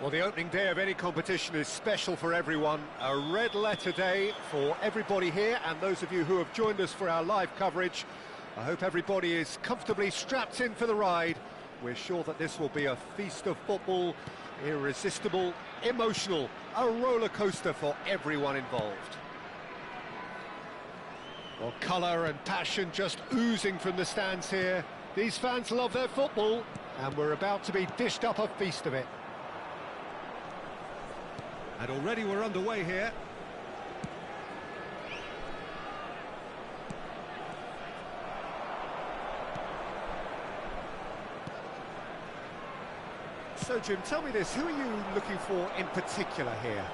Well, the opening day of any competition is special for everyone. A red letter day for everybody here, and those of you who have joined us for our live coverage. I hope everybody is comfortably strapped in for the ride. We're sure that this will be a feast of football, irresistible, emotional, a roller coaster for everyone involved. Well, colour and passion just oozing from the stands here. These fans love their football, and we're about to be dished up a feast of it. And already we're underway here. So, Jim, tell me this, who are you looking for in particular here?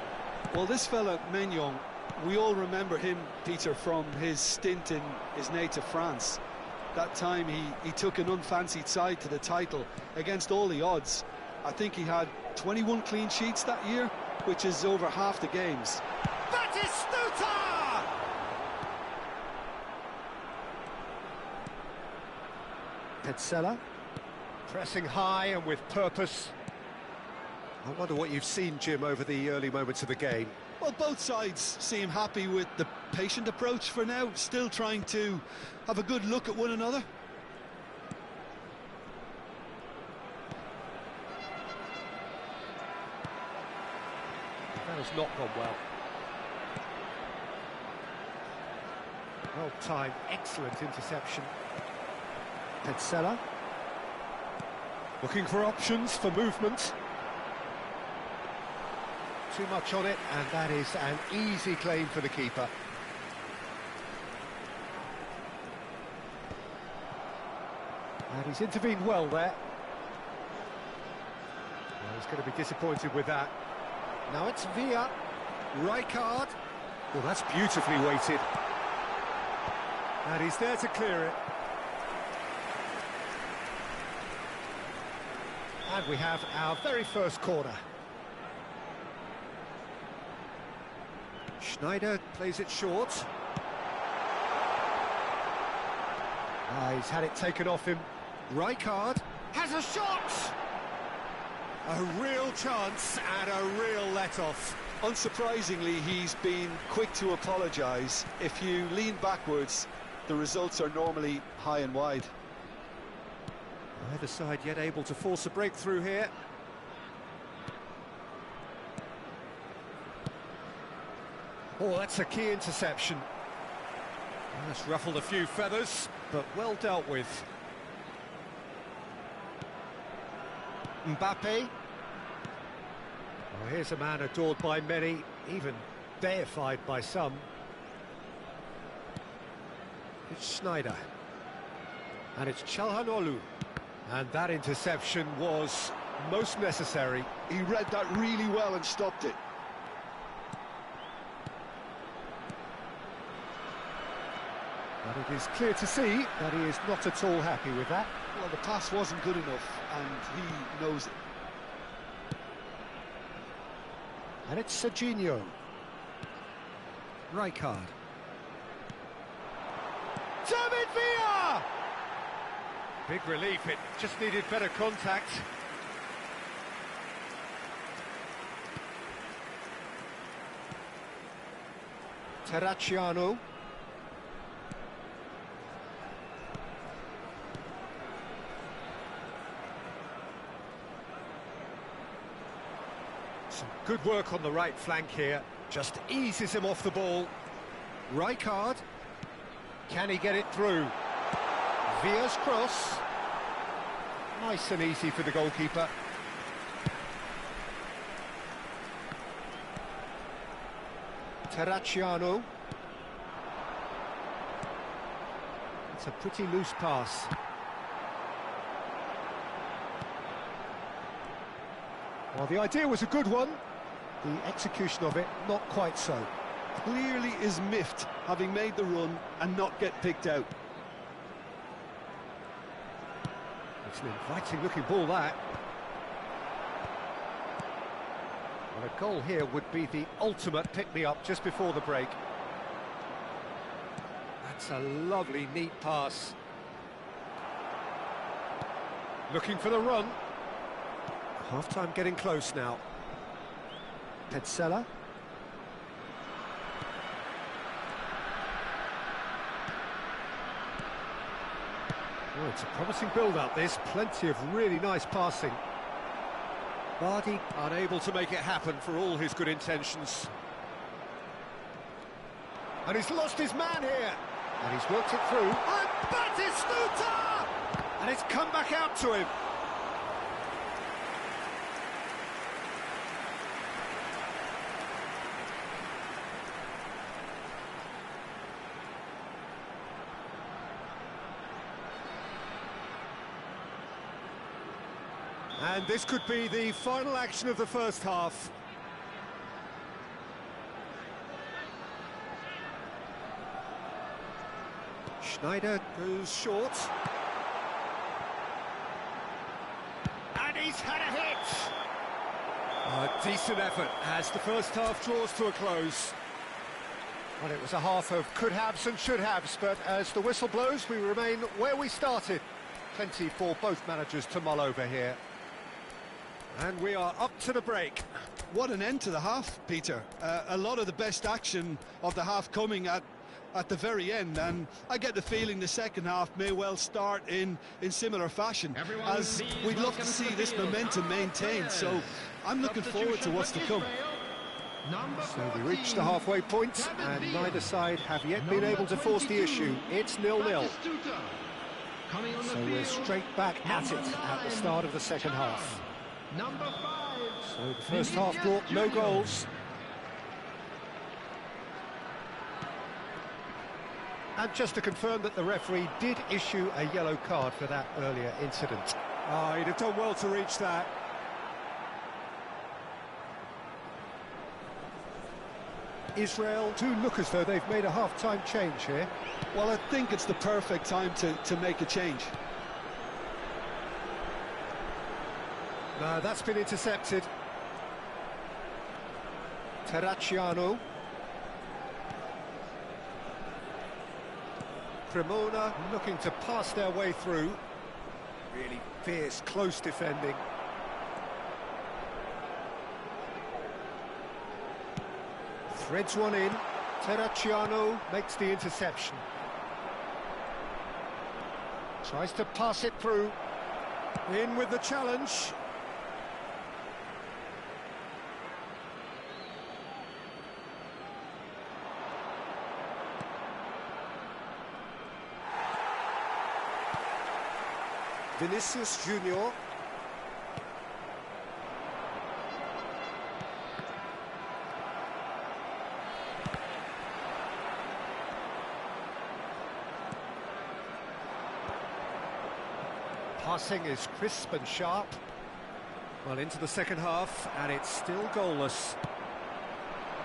Well, this fella, Maignan, we all remember him, Peter, from his stint in his native France. That time he took an unfancied side to the title against all the odds. I think he had 21 clean sheets that year, which is over half the games. Batistuta! Petzela, pressing high and with purpose. I wonder what you've seen, Jim, over the early moments of the game. Well, both sides seem happy with the patient approach for now, still trying to have a good look at one another. That has not gone well. Well timed, excellent interception. Petzela. Looking for options for movement. Too much on it, and that is an easy claim for the keeper. And he's intervened well there. Well, he's going to be disappointed with that. Now it's Villa, Rijkaard. Well, that's beautifully weighted. And he's there to clear it. And we have our very first corner. Schneider plays it short. He's had it taken off him. Rijkaard has a shot! A real chance and a real let-off. Unsurprisingly, he's been quick to apologise. If you lean backwards, the results are normally high and wide. Either side yet able to force a breakthrough here. Oh, that's a key interception. That's ruffled a few feathers, but well dealt with. Mbappe. Oh, here's a man adored by many, even deified by some. It's Schneider. And it's Çalhanoğlu. And that interception was most necessary. He read that really well and stopped it. But it is clear to see that he is not at all happy with that. Well, the pass wasn't good enough, and he knows it. And it's Serginho. Rijkaard. David Villa! Big relief, it just needed better contact. Terracciano. Some good work on the right flank here. Just eases him off the ball. Rijkaard. Can he get it through? Villa's cross. Nice and easy for the goalkeeper. Terracciano. It's a pretty loose pass. Well, the idea was a good one. The execution of it, not quite so. Clearly is miffed, having made the run and not get picked out. It's an inviting-looking ball, that. Well, a goal here would be the ultimate pick-me-up just before the break. That's a lovely, neat pass. Looking for the run. Half-time getting close now. Petzela. Oh, it's a promising build-up, this. Plenty of really nice passing. Vardy unable to make it happen for all his good intentions. And he's lost his man here. And he's worked it through. And Batistuta! And it's come back out to him. And this could be the final action of the first half. Schneider goes short. And he's had a hit! A decent effort as the first half draws to a close. Well, it was a half of could-haves and should-haves, but as the whistle blows, we remain where we started. Plenty for both managers to mull over here. And we are up to the break. What an end to the half, Peter. A lot of the best action of the half coming at the very end, and I get the feeling the second half may well start in similar fashion, as we'd love to see this momentum maintained, so I'm looking forward to what's to come. So we reached the halfway point, and neither side have yet been able to force the issue. It's 0-0. So we're straight back at it at the start of the second half. So the first half brought no goals. And just to confirm that the referee did issue a yellow card for that earlier incident. He'd have done well to reach that. Israel do look as though they've made a half-time change here. Well, I think it's the perfect time to make a change. No, that's been intercepted. Terracciano. Cremona looking to pass their way through. Really fierce, close defending. Threads one in. Terracciano makes the interception. Tries to pass it through. In with the challenge. Vinicius Junior. Passing is crisp and sharp. Well, into the second half, and it's still goalless.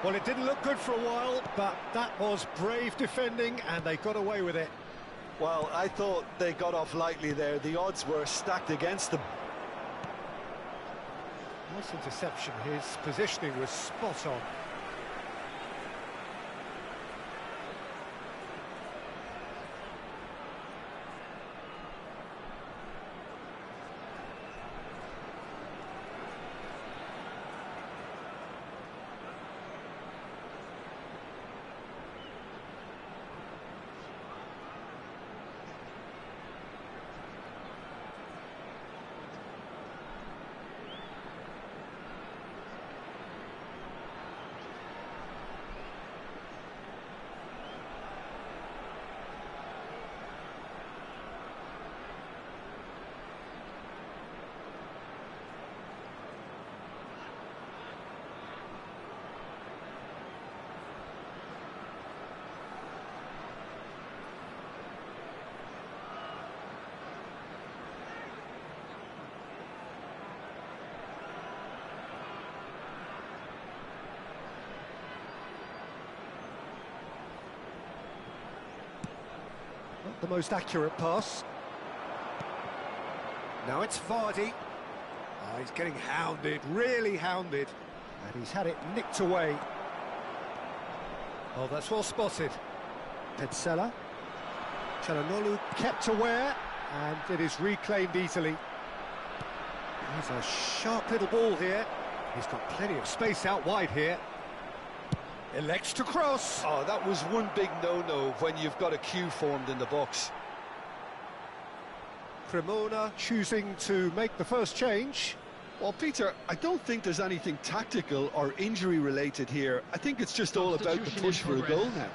Well, it didn't look good for a while, but that was brave defending, and they got away with it. Well, I thought they got off lightly there. The odds were stacked against them. Nice interception. His positioning was spot on. the most accurate pass. Now it's Vardy. Oh, he's getting hounded, really hounded. And he's had it nicked away. Oh, that's well spotted. Petzela. Çalhanoğlu kept aware, and it is reclaimed easily. He's a sharp little ball here. He's got plenty of space out wide here. Elects to cross. Oh, that was one big no-no when you've got a queue formed in the box. Cremona choosing to make the first change. Well, Peter, I don't think there's anything tactical or injury-related here. I think it's just all about the push for a goal now.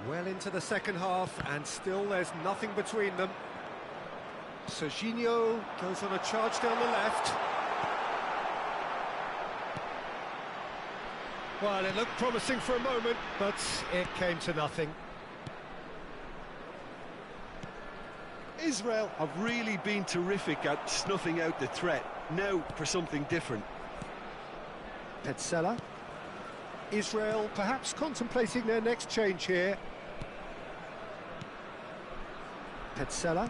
Well into the second half, and still there's nothing between them. Serginho goes on a charge down the left. Well, it looked promising for a moment, but it came to nothing. Israel have really been terrific at snuffing out the threat. Now for something different. Petzela. Israel perhaps contemplating their next change here. Petzela.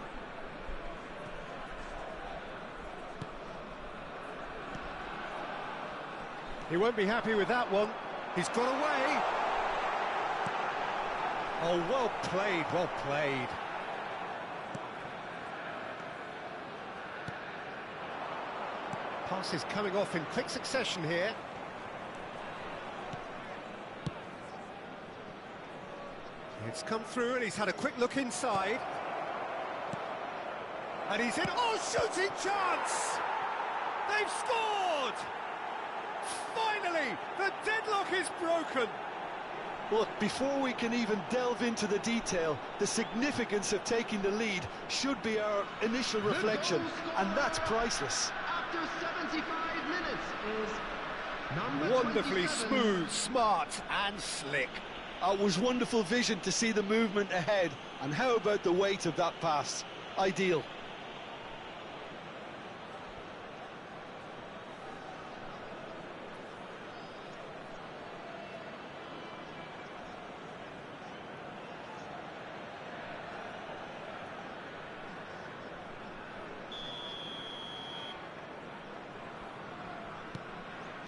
He won't be happy with that one. He's got away. Oh, well played, well played. Passes coming off in quick succession here. It's come through and he's had a quick look inside. And he's in. Oh, shooting chance! They've scored! Finally, the deadlock is broken. Look, before we can even delve into the detail, the significance of taking the lead should be our initial reflection, and that's priceless. After 75 minutes is number Wonderfully 27. smooth, smart and slick. It was wonderful vision to see the movement ahead, and how about the weight of that pass? Ideal.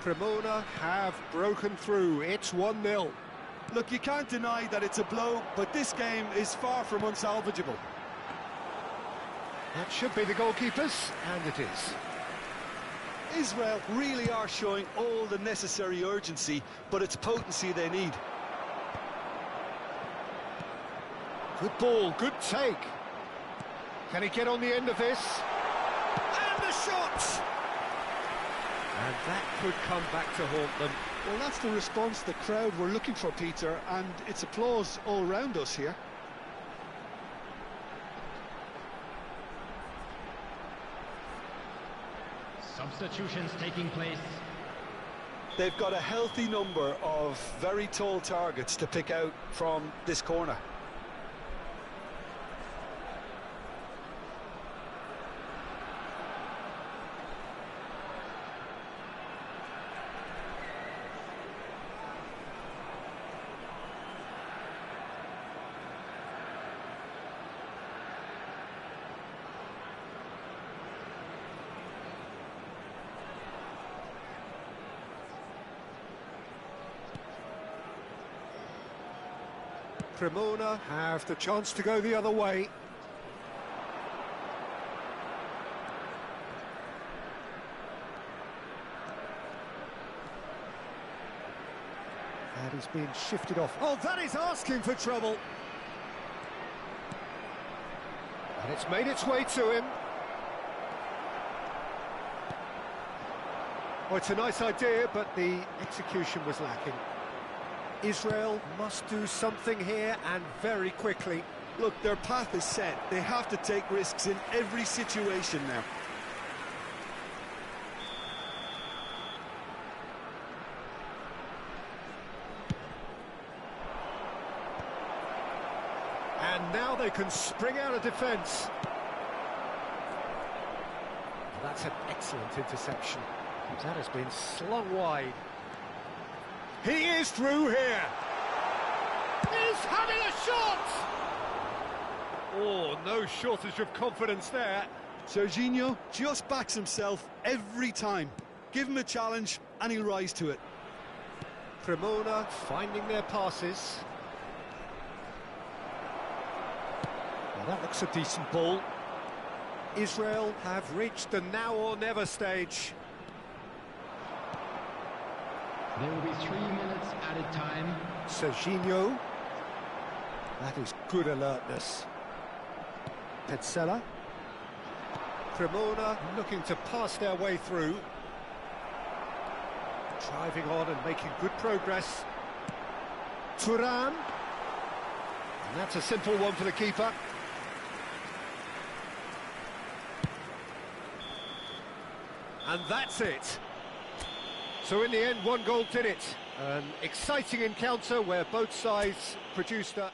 Cremona have broken through. It's 1-0. Look, you can't deny that it's a blow, but this game is far from unsalvageable. That should be the goalkeepers, and it is. Israel really are showing all the necessary urgency, but it's potency they need. Good ball, good take. Can he get on the end of this? And the shot! And that could come back to haunt them. Well, that's the response the crowd were looking for, Peter, and it's applause all round us here. Substitutions taking place. They've got a healthy number of very tall targets to pick out from this corner. Cremona have the chance to go the other way. And he's being shifted off. Oh, that is asking for trouble. And it's made its way to him. Oh, it's a nice idea, but the execution was lacking. Israel must do something here, and very quickly. Look, their path is set. They have to take risks in every situation now. And now they can spring out of defence. That's an excellent interception. That has been slung wide. He is through here. He's having a shot! Oh, no shortage of confidence there. Serginho just backs himself every time. Give him a challenge and he'll rise to it. Cremona finding their passes. Well, that looks a decent ball. Israel have reached the now or never stage. There will be 3 minutes added time. Serginho. That is good alertness. Petzela. Cremona looking to pass their way through. Driving on and making good progress. Turan. And that's a simple one for the keeper. And that's it. So in the end, 1 goal did it. An exciting encounter where both sides produced a...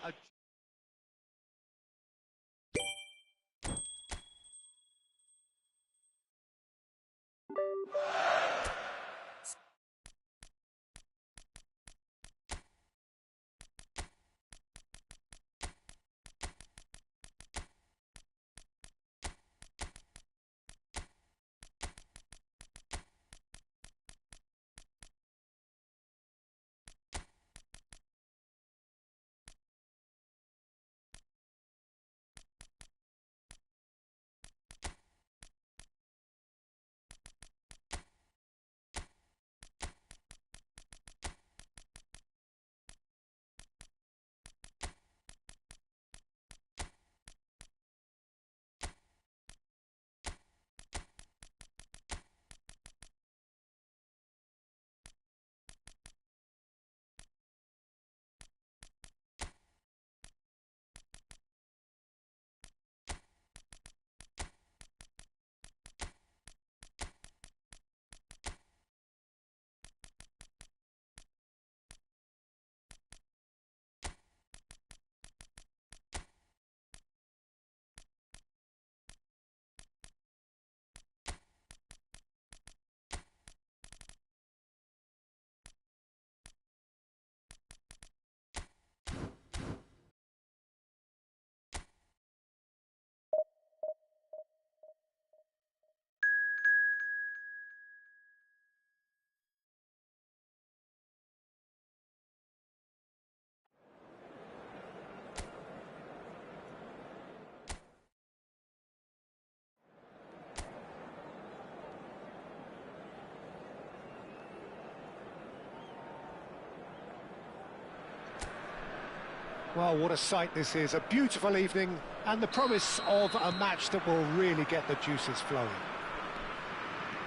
Well, what a sight this is. A beautiful evening and the promise of a match that will really get the juices flowing.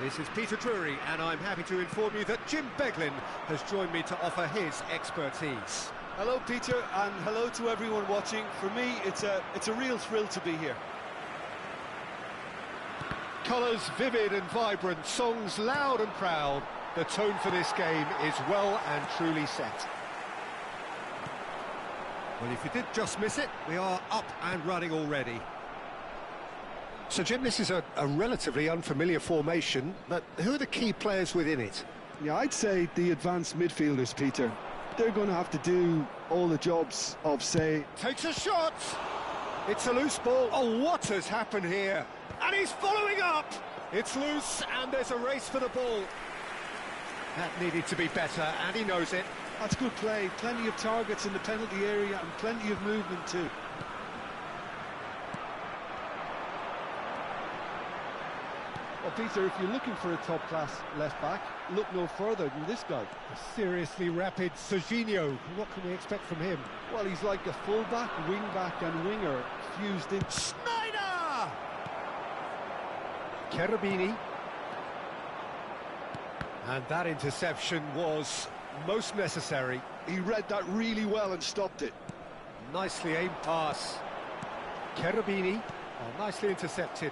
This is Peter Drury, and I'm happy to inform you that Jim Beglin has joined me to offer his expertise. Hello, Peter, and hello to everyone watching. For me, it's a real thrill to be here. Colours vivid and vibrant, songs loud and proud. The tone for this game is well and truly set. Well, if you did just miss it, we are up and running already. So, Jim, this is a relatively unfamiliar formation, but who are the key players within it? Yeah, I'd say the advanced midfielders, Peter. They're going to have to do all the jobs of, say... Takes a shot! It's a loose ball. Oh, what has happened here? And he's following up! It's loose, and there's a race for the ball. That needed to be better, and he knows it. That's good play. Plenty of targets in the penalty area and plenty of movement too. Well, Peter, if you're looking for a top-class left-back, look no further than this guy. A seriously rapid Serginho. What can we expect from him? Well, he's like a full-back, wing-back and winger fused in. Schneider! Cherubini. And that interception was most necessary. He read that really well and stopped it. Nicely aimed pass. Cherubini. Oh, nicely intercepted.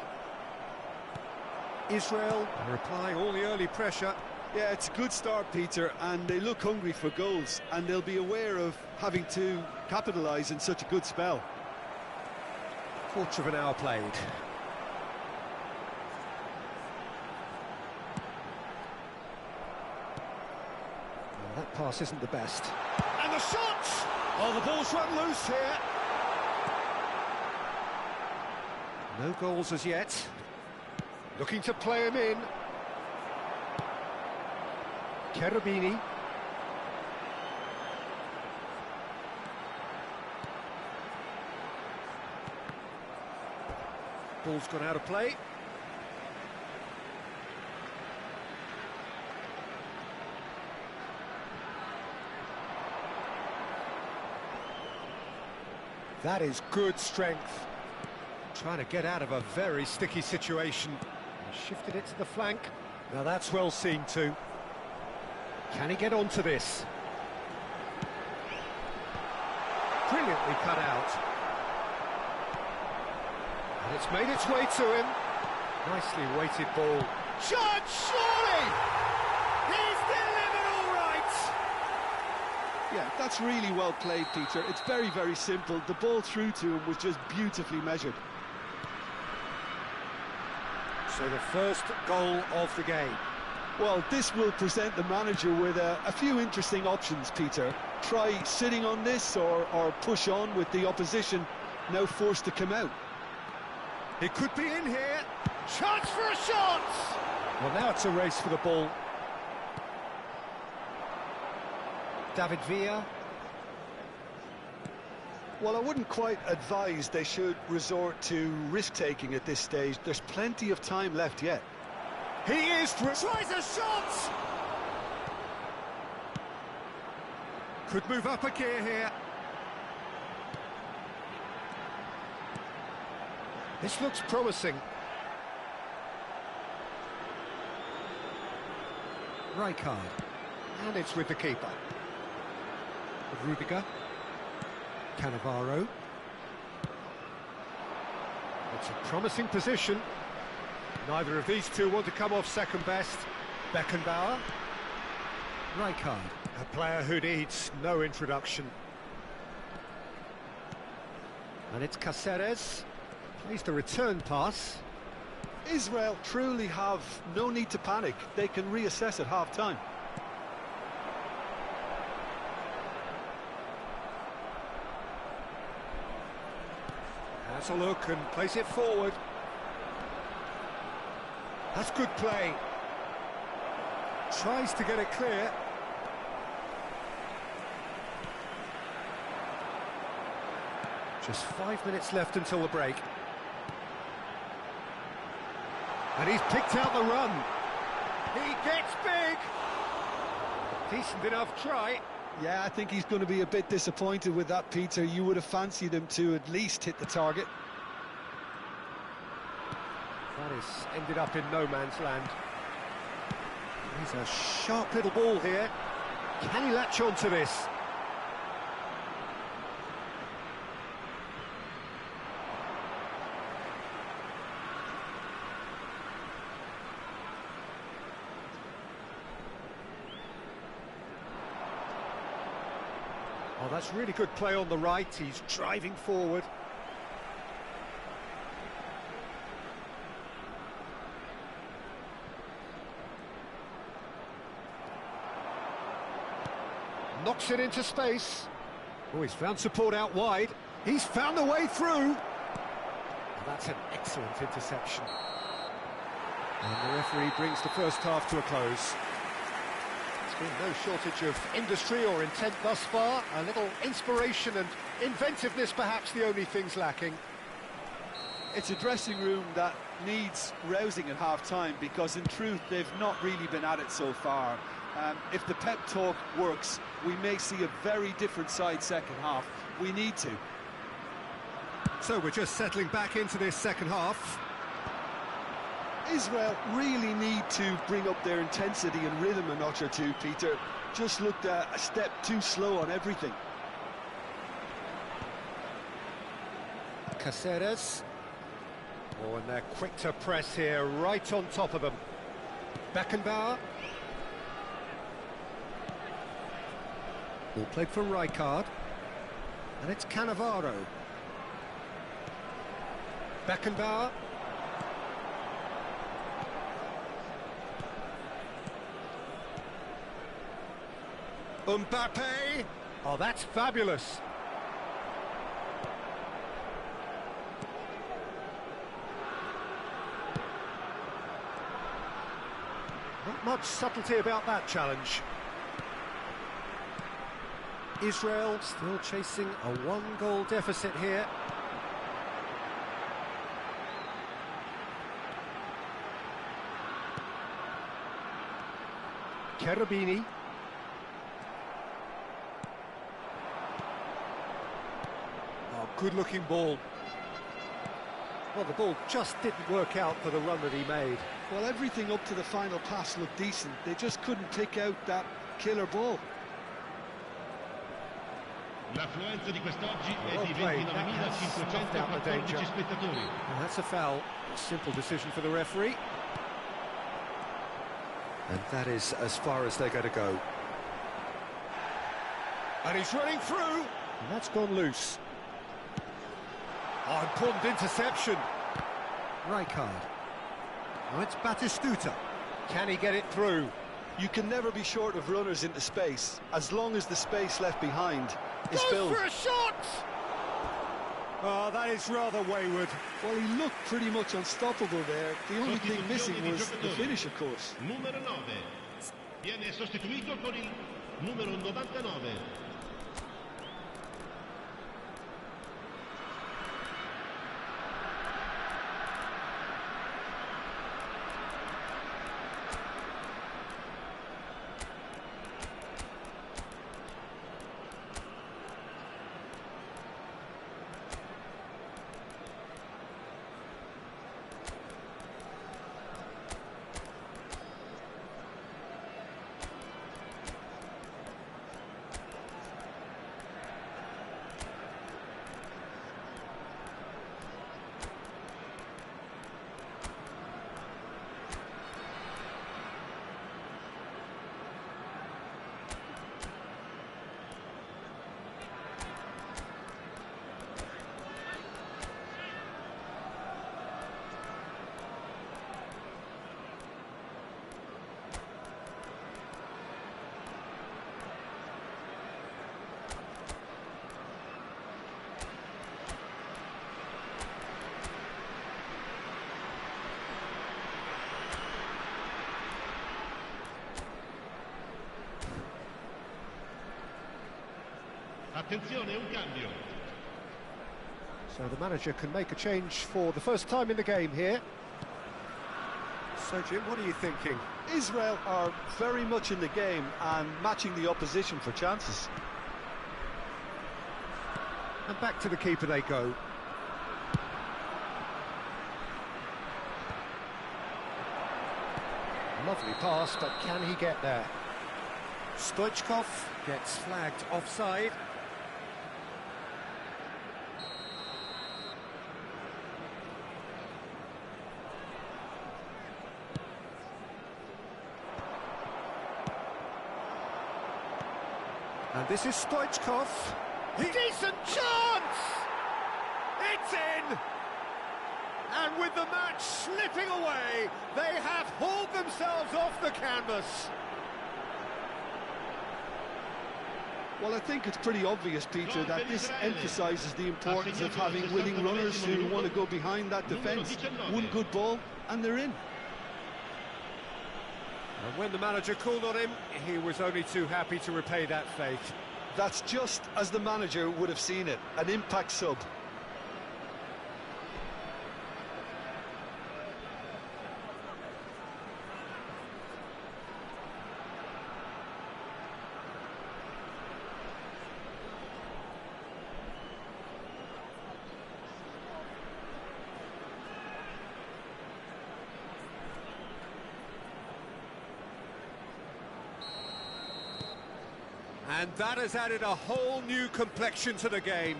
Israel are applying all the early pressure. Yeah, it's a good start, Peter, and they look hungry for goals, and they'll be aware of having to capitalise in such a good spell. Quarter of an hour played. Well, that pass isn't the best. And the shot! Oh, the ball's run loose here. No goals as yet. Looking to play him in. Cherubini. Ball's gone out of play. That is good strength. Trying to get out of a very sticky situation. Shifted it to the flank. Now that's well seen too. Can he get onto this? Brilliantly cut out. And it's made its way to him. Nicely weighted ball. Shot, surely! He's delivered all right! Yeah, that's really well played, Peter. It's very, very simple. The ball through to him was just beautifully measured. So the first goal of the game. Well, this will present the manager with a few interesting options, Peter. Try sitting on this or push on with the opposition now forced to come out. It could be in here. Chance for a shot! Well, now it's a race for the ball. David Villa. Well, I wouldn't quite advise they should resort to risk-taking at this stage. There's plenty of time left yet. He is... Tries a shot! Could move up a gear here. This looks promising. Rijkaard. And it's with the keeper. Rudiger. Cannavaro. It's a promising position. Neither of these two want to come off second best. Beckenbauer. Rijkaard. A player who needs no introduction. And it's Caceres. Plays the return pass. Israel truly have no need to panic. They can reassess at half-time. Has a look and plays it forward. That's good play. Tries to get it clear. Just 5 minutes left until the break. And he's picked out the run. He gets big. Decent enough try. Yeah, I think he's going to be a bit disappointed with that, Peter. You would have fancied him to at least hit the target. That has ended up in no man's land. He's a sharp little ball here. Can he latch on to this? Oh, that's really good play on the right. He's driving forward. Knocks it into space. Oh, he's found support out wide. He's found a way through. Oh, that's an excellent interception. And the referee brings the first half to a close. There's been no shortage of industry or intent thus far. A little inspiration and inventiveness, perhaps the only things lacking. It's a dressing room that needs rousing at half-time because, in truth, they've not really been at it so far. If the pep talk works, we may see a very different side second half. We need to. So we're just settling back into this second half. Israel really need to bring up their intensity and rhythm a notch or two, Peter. Just looked a step too slow on everything. Caceres. Oh, and they're quick to press here, right on top of them. Beckenbauer. Ball played for Rijkaard. And it's Cannavaro. Beckenbauer. Mbappe. Oh, that's fabulous. Not much subtlety about that challenge. Israel still chasing a one-goal deficit here. Cherubini. Oh, good-looking ball. Well, the ball just didn't work out for the run that he made. Well, everything up to the final pass looked decent. They just couldn't pick out that killer ball. L'affluenza di quest'oggi è Well di played. That has snuffed out the danger. 29.514 spettatori. And that's a foul. Simple decision for the referee. And that is as far as they're going to go. And he's running through. And that's gone loose. Oh, important interception. Rijkaard. Now it's Batistuta. Can he get it through? You can never be short of runners into space, as long as the space left behind is Goes filled. for a shot! Oh, that is rather wayward. Well, he looked pretty much unstoppable there. The only thing missing was the finish, of course. Numero 9. Viene sostituito con il numero 99. Attenzione, un cambio. So the manager can make a change for the first time in the game here. So, Jim, what are you thinking? Israel are very much in the game and matching the opposition for chances. And back to the keeper they go. Lovely pass, but can he get there? Stoichkov gets flagged offside. And this is Stoichkov. Decent chance! It's in! And with the match slipping away, they have hauled themselves off the canvas. Well, I think it's pretty obvious, Peter, that this emphasises the importance of having winning runners who want to go behind that defence. One good ball, and they're in. And when the manager called on him, he was only too happy to repay that fate. That's just as the manager would have seen it, an impact sub. And that has added a whole new complexion to the game.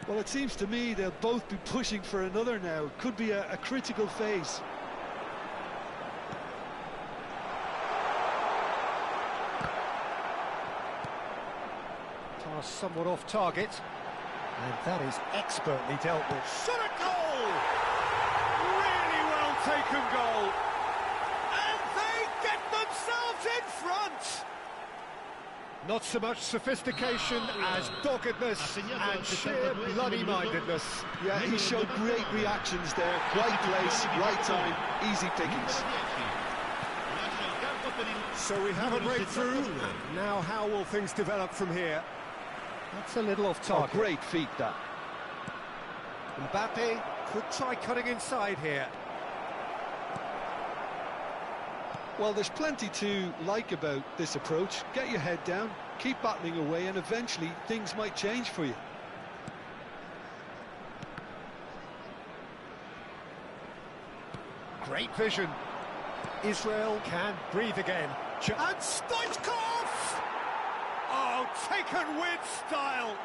Well, it seems to me they'll both be pushing for another now. Could be a critical phase. Pass somewhat off target. And that is expertly dealt with. Shot a goal! taken goal. And they get themselves in front. Not so much sophistication as doggedness and sheer bloody-mindedness. Yeah, he showed great reactions there. Right place, right time, easy pickings. So we have a breakthrough. Now how will things develop from here? That's a little off Oh, target. great feat, that. Mbappe could try cutting inside here. Well, there's plenty to like about this approach. Get your head down, keep battling away, and eventually things might change for you. Great vision. Israel can breathe again. And Stoichkov! Oh, taken with style.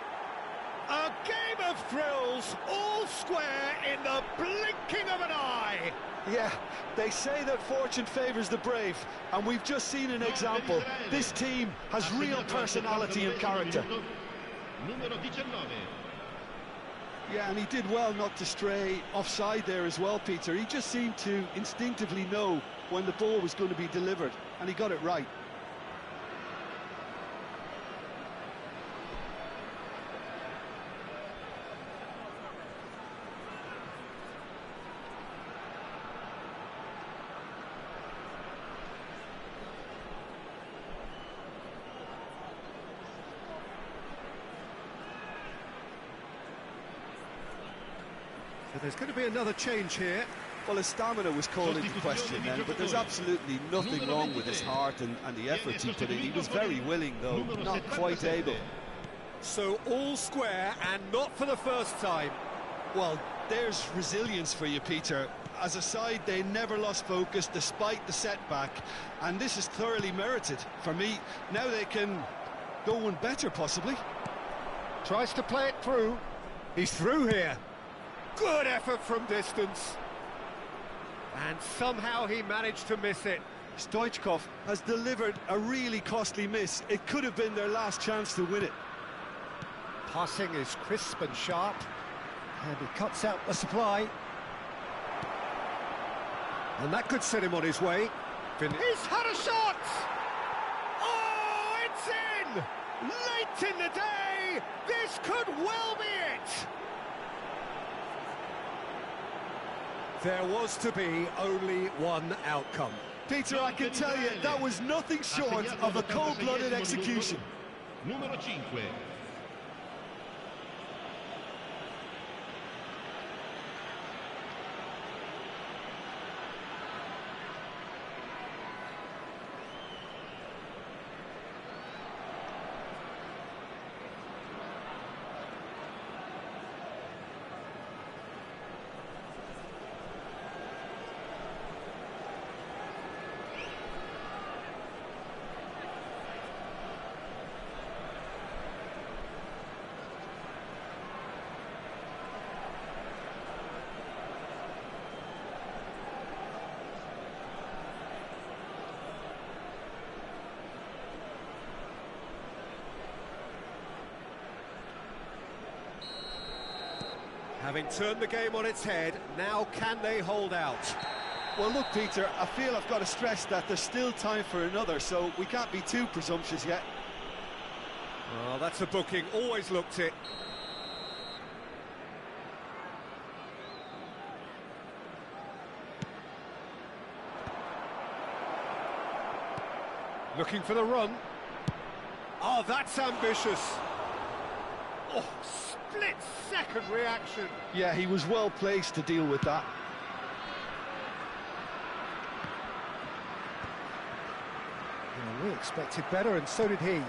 A game of thrills, all square in the blinking of an eye. Yeah, they say that fortune favours the brave, and we've just seen an example. This team has real personality and character. Numero 19. Yeah, and he did well not to stray offside there as well, Peter. He just seemed to instinctively know when the ball was going to be delivered, and he got it right. So there's going to be another change here. Well, his stamina was called into question then, but there's absolutely nothing wrong with his heart and the efforts he put in. He was very willing, though, not quite able. So all square, and not for the first time. Well, there's resilience for you, Peter. As a side, they never lost focus despite the setback, and this is thoroughly merited. For me, now they can go one better, possibly. Tries to play it through. He's through here. Good effort from distance. And somehow he managed to miss it. Stoichkov has delivered a really costly miss. It could have been their last chance to win it. Passing is crisp and sharp. And he cuts out the supply. And that could set him on his way. He's had a shot! Oh, it's in! Late in the day! This could well be it! There was to be only one outcome. Peter, I can tell you, that was nothing short of a cold-blooded execution. Numero 5. Having turned the game on its head, now can they hold out? Well, look, Peter, I feel I've got to stress that there's still time for another, so we can't be too presumptuous yet. Well, that's a booking, always looked it. Looking for the run. Oh, that's ambitious. Oh, split-second reaction. Yeah, he was well placed to deal with that. Well, we expected better, and so did he.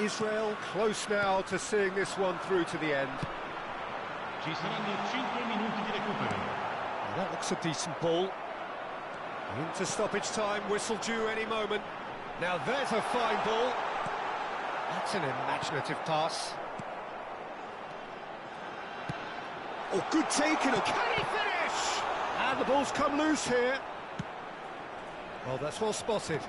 Israel close now to seeing this one through to the end. Ci saranno 5 minuti di recupero. Well, that looks a decent ball. Into stoppage time, whistle due any moment. Now there's a fine ball. That's an imaginative pass. Oh, good taking. Can he finish? And the ball's come loose here. Well, that's well spotted.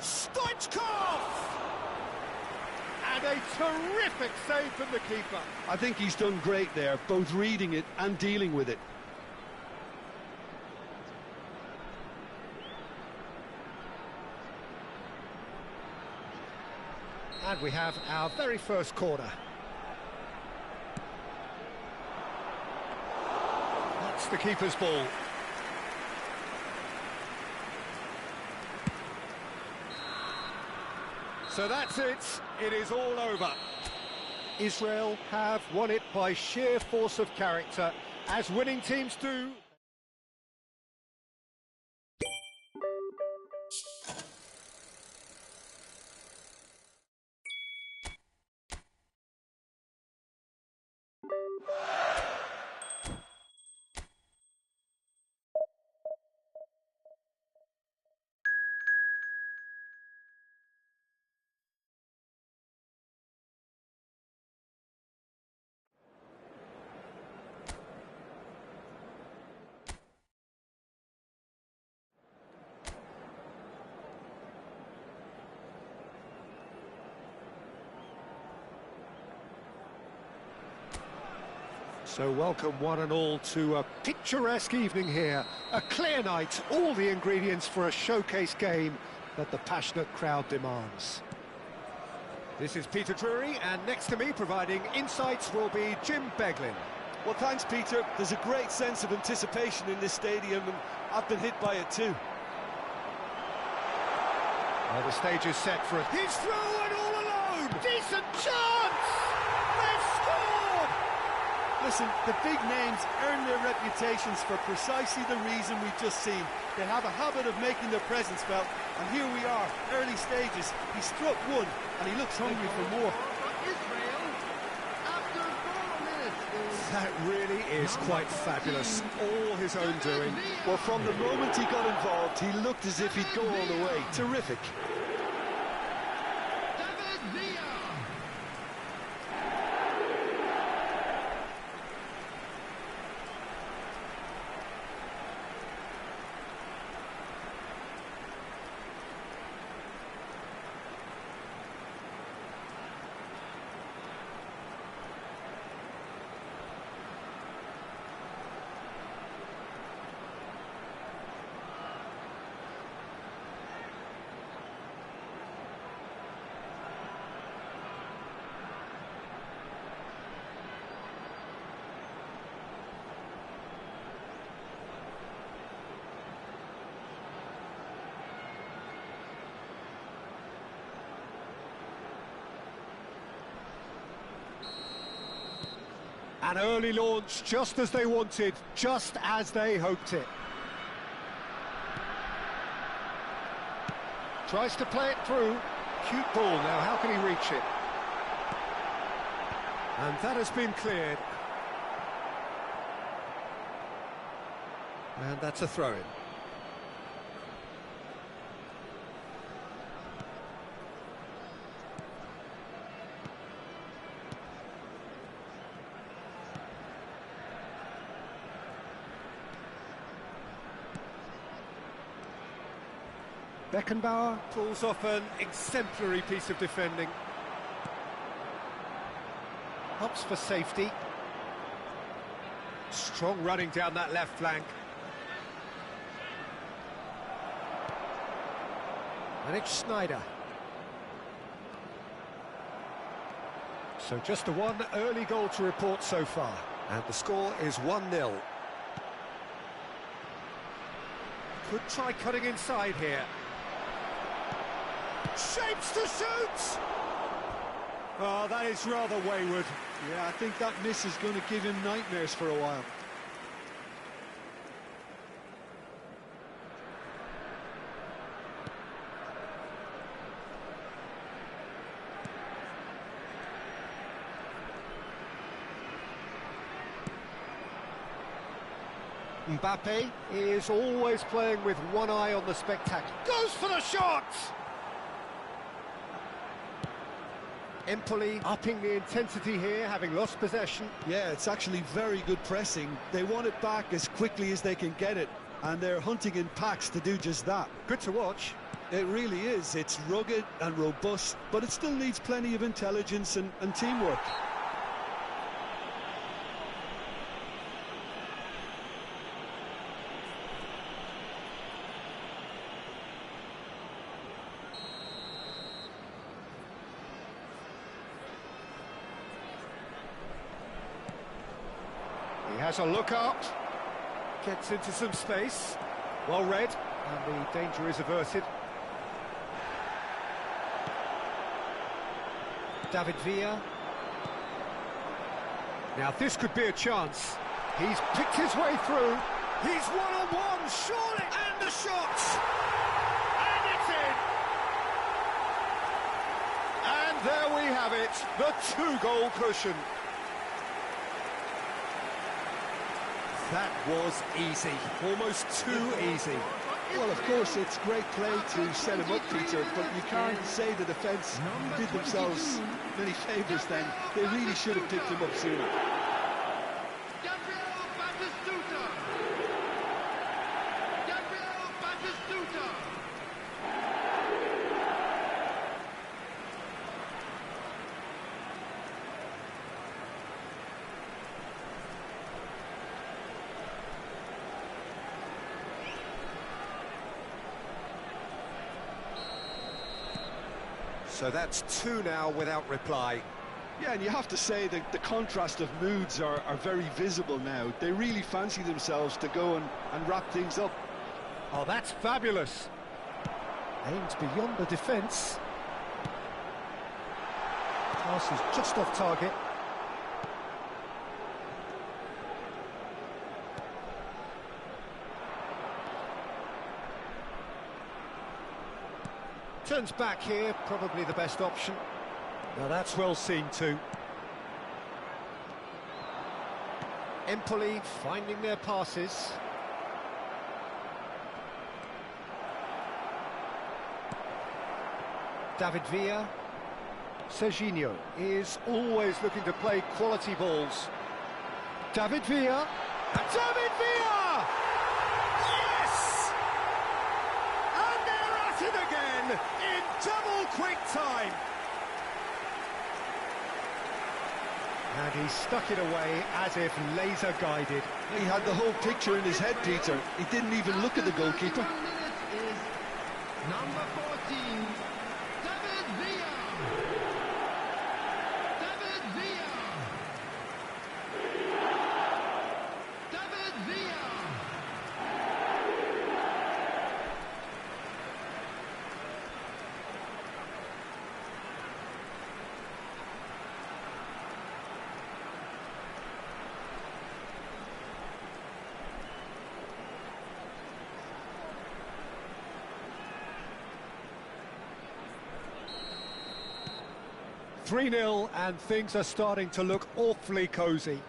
Stoichkov! And a Terrific save from the keeper. I think he's done great there, both reading it and dealing with it. And we have our very first corner. That's the keeper's ball. So that's it. It is all over. Israel have won it by sheer force of character, as winning teams do. So welcome one and all to a picturesque evening here. A clear night, all the ingredients for a showcase game that the passionate crowd demands. This is Peter Drury, and next to me providing insights will be Jim Beglin. Well, thanks, Peter. There's a great sense of anticipation in this stadium, and I've been hit by it too. Well, the stage is set for it. He's through and all alone! Decent chance! They've scored! Listen, the big names earn their reputations for precisely the reason we've just seen. They have a habit of making their presence felt, and here we are, early stages. He struck one, and he looks hungry for more. That really is quite fabulous, all his own doing. Well, from the moment he got involved, he looked as if he'd go all the way. Terrific. An early launch, just as they wanted, just as they hoped it. Tries to play it through. Cute ball now, how can he reach it? And that has been cleared. And that's a throw-in. Beckenbauer pulls off an exemplary piece of defending. Hops for safety. Strong running down that left flank. And it's Snyder. So just the one early goal to report so far. And the score is 1-0. Could try cutting inside here. Shapes to shoot! Oh, that is rather wayward. Yeah, I think that miss is going to give him nightmares for a while. Mbappe is always playing with one eye on the spectacle. Goes for the shot! Empoli upping the intensity here, having lost possession. Yeah, it's actually very good pressing. They want it back as quickly as they can get it, and they're hunting in packs to do just that. Good to watch. It really is. It's rugged and robust, but it still needs plenty of intelligence and teamwork. He has a look up, gets into some space, well read, and the danger is averted. David Villa. Now this could be a chance. He's picked his way through. He's one-on-one, surely, and the shot! And it's in! And there we have it, the two-goal cushion. That was easy, almost too easy. Well, of course, it's great play to set him up, Peter, but you can't say the defence did themselves many favours then. They really should have picked him up sooner. So that's two now without reply. Yeah, and you have to say that the contrast of moods are very visible now. They really fancy themselves to go and wrap things up. Oh, that's fabulous. Aimed beyond the defence. Pass is just off target. Turns back here, probably the best option. Now that's well seen too. Empoli finding their passes. David Villa. Serginho is always looking to play quality balls. David Villa. And David Villa! Yes! And they're at it again in double quick time. And he stuck it away as if laser guided. He had the whole picture in his head, Peter. He didn't even look at the goalkeeper. Number 14, David Villa. David Villa. David Villa. "3-0 and things are starting to look awfully cosy.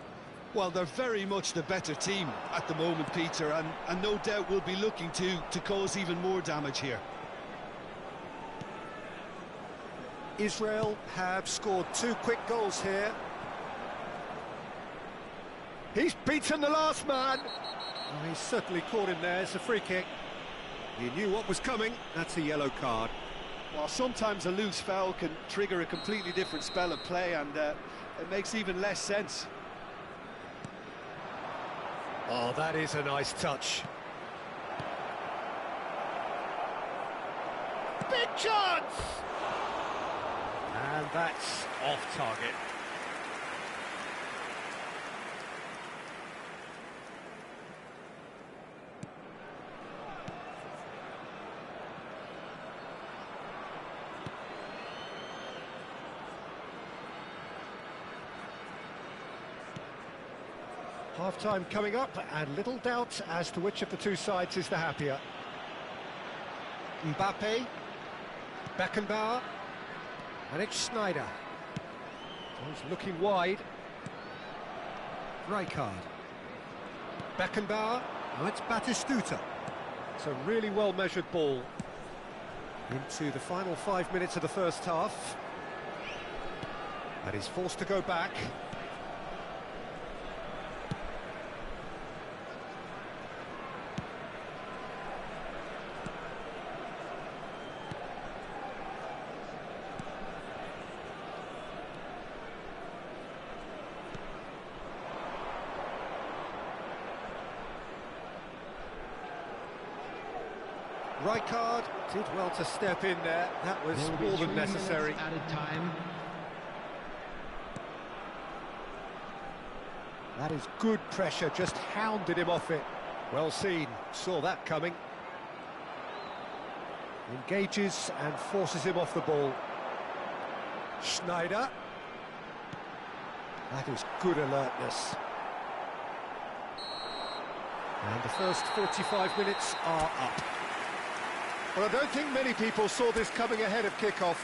Well, they're very much the better team at the moment, Peter, and no doubt will be looking to cause even more damage here. Israel have scored 2 quick goals here. He's beaten the last man. Oh, he's certainly caught him there. It's a free kick. He knew what was coming. That's a yellow card. Well, sometimes a loose foul can trigger a completely different spell of play, and it makes even less sense. Oh, that is a nice touch. Big chance! And that's off target. Half-time coming up, and little doubt as to which of the two sides is the happier. Mbappe, Beckenbauer, and it's Schneider. He's looking wide. Rijkaard. Beckenbauer, and it's Batistuta. It's a really well-measured ball. Into the final 5 minutes of the first half. And he's forced to go back. Rijkaard did well to step in there. That was There will be more 3 than minutes necessary. added time. That is good pressure, just hounded him off it. Well seen, saw that coming. Engages and forces him off the ball. Schneider. That is good alertness. And the first 45 minutes are up. Well, I don't think many people saw this coming ahead of kickoff.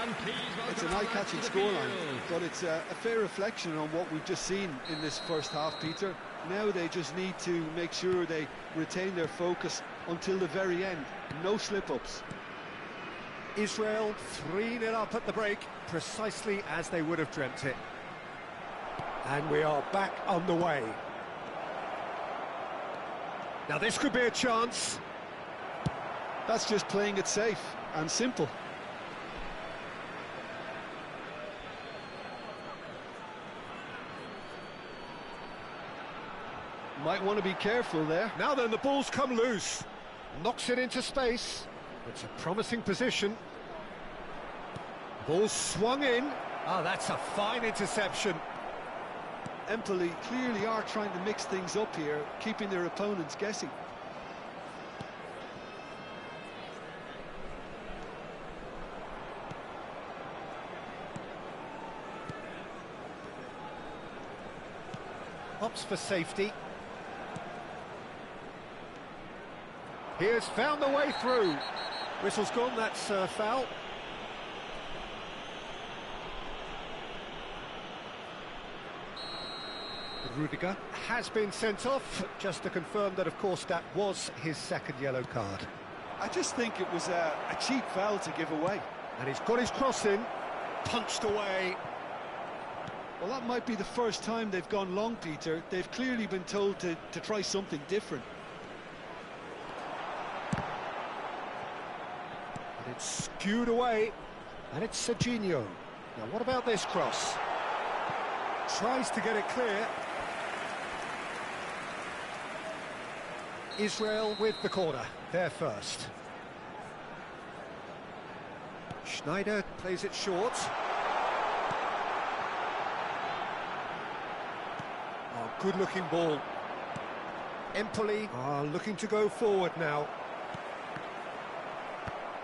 And please It's welcome an our lads eye-catching to the scoreline, field. but it's a fair reflection on what we've just seen in this first half, Peter. Now they just need to make sure they retain their focus until the very end. No slip-ups. Israel 3-0 up at the break, precisely as they would have dreamt it. And we are back on the way. Now this could be a chance. That's just playing it safe and simple. Might want to be careful there. Now then, the ball's come loose. Knocks it into space. It's a promising position. Ball swung in. Ah, that's a fine interception. Empoli clearly are trying to mix things up here, keeping their opponents guessing. Opts for safety. He has found the way through. Whistle's gone, that's foul. Rudiger has been sent off, just to confirm that, of course, that was his second yellow card. I just think it was a cheap foul to give away. And he's got his cross in, punched away. Well, that might be the first time they've gone long, Peter. They've clearly been told to try something different. And it's skewed away, and it's Serginho. Now, what about this cross? Tries to get it clear. Israel with the corner, there first. Schneider plays it short. Oh, good-looking ball. Empoli are looking to go forward now.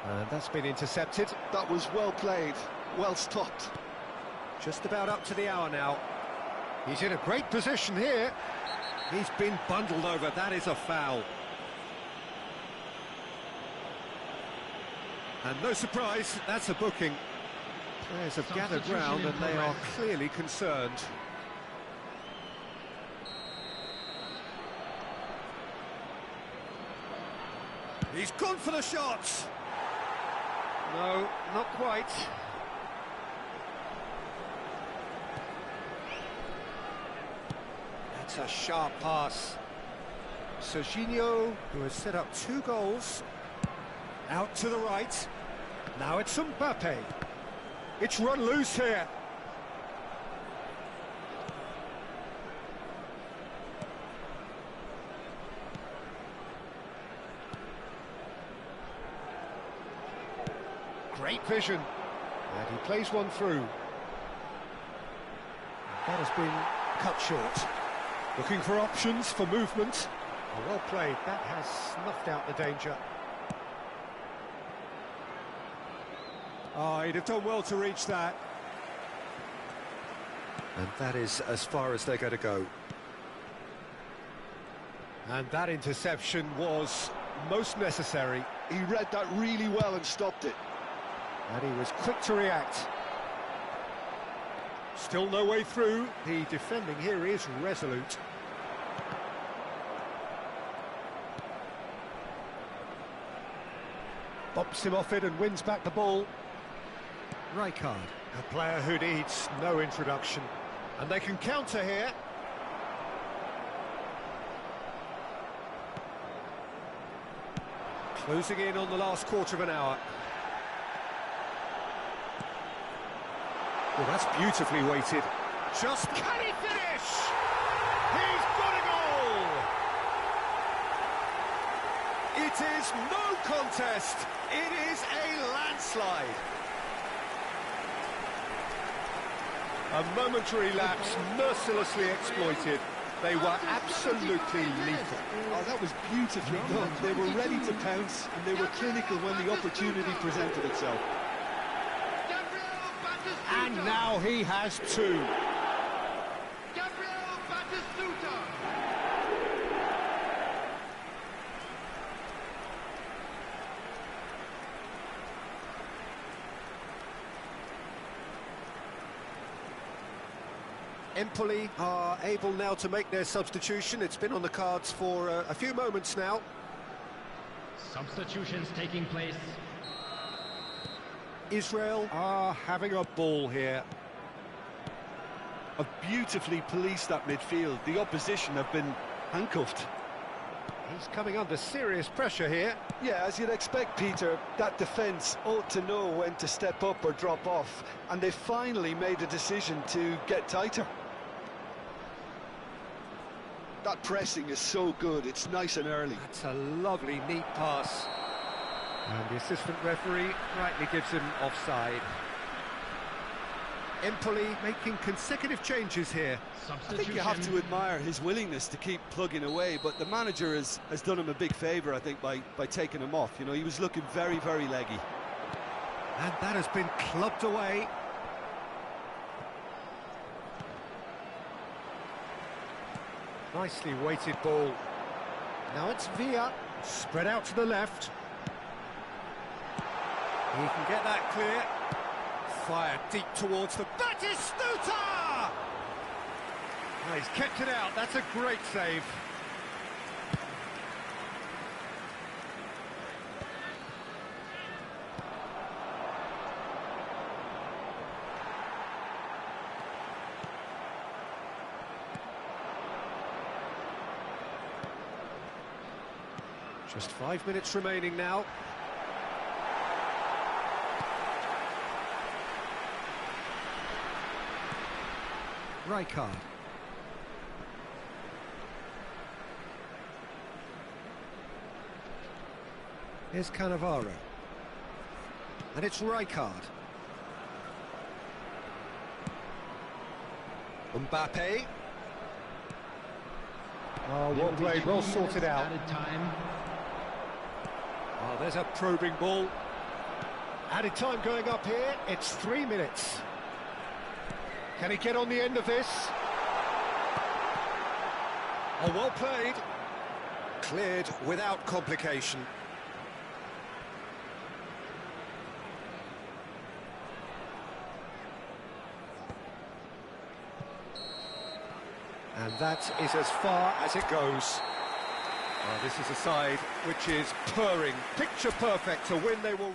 And that's been intercepted. That was well played, well stopped. Just about up to the hour now. He's in a great position here. He's been bundled over, that is a foul. And no surprise, that's a booking. Players have gathered round and they are clearly concerned. He's gone for the shot. No, not quite. That's a sharp pass. Serginho, who has set up 2 goals. Out to the right. Now it's Mbappe. It's run loose here. Great vision. And he plays one through. That has been cut short. Looking for options for movement. Oh, well played. That has snuffed out the danger. Oh, he'd have done well to reach that. And that is as far as they're going to go. And that interception was most necessary. He read that really well and stopped it. And he was quick to react. Still no way through. The defending here is resolute. Bops him off it and wins back the ball. Rijkaard, a player who needs no introduction. And they can counter here. Closing in on the last quarter of an hour. Well, that's beautifully weighted. Just can he finish? He's got a goal! It is no contest. It is a landslide. A momentary lapse mercilessly exploited. They were absolutely lethal. Oh, that was beautifully done. They were ready to pounce, and they were clinical when the opportunity presented itself. And now he has two. Empoli are able now to make their substitution. It's been on the cards for a few moments now. Substitutions taking place. Israel are having a ball here. Have beautifully policed that midfield. The opposition have been handcuffed. He's coming under serious pressure here. Yeah, as you'd expect, Peter, that defence ought to know when to step up or drop off, and they finally made a decision to get tighter. That pressing is so good, it's nice and early. That's a lovely, neat pass. And the assistant referee rightly gives him offside. Empoli making consecutive changes here. I think you have to admire his willingness to keep plugging away, but the manager has done him a big favour, I think, by taking him off. You know, he was looking very, very leggy. And that has been clubbed away. Nicely weighted ball. Now it's Villa, spread out to the left. He can get that clear. Fired deep towards the Batistuta! Oh, he's kept it out, that's a great save. Just 5 minutes remaining now. Rijkaard. Here's Cannavaro. And it's Rijkaard. Mbappe. Oh, well played, well sorted out. Oh, there's a probing ball. Added time going up here, it's 3 minutes. Can he get on the end of this? Oh, well played. Cleared without complication. And that is as far as it goes. Oh, this is a side which is purring, picture perfect to win. They will...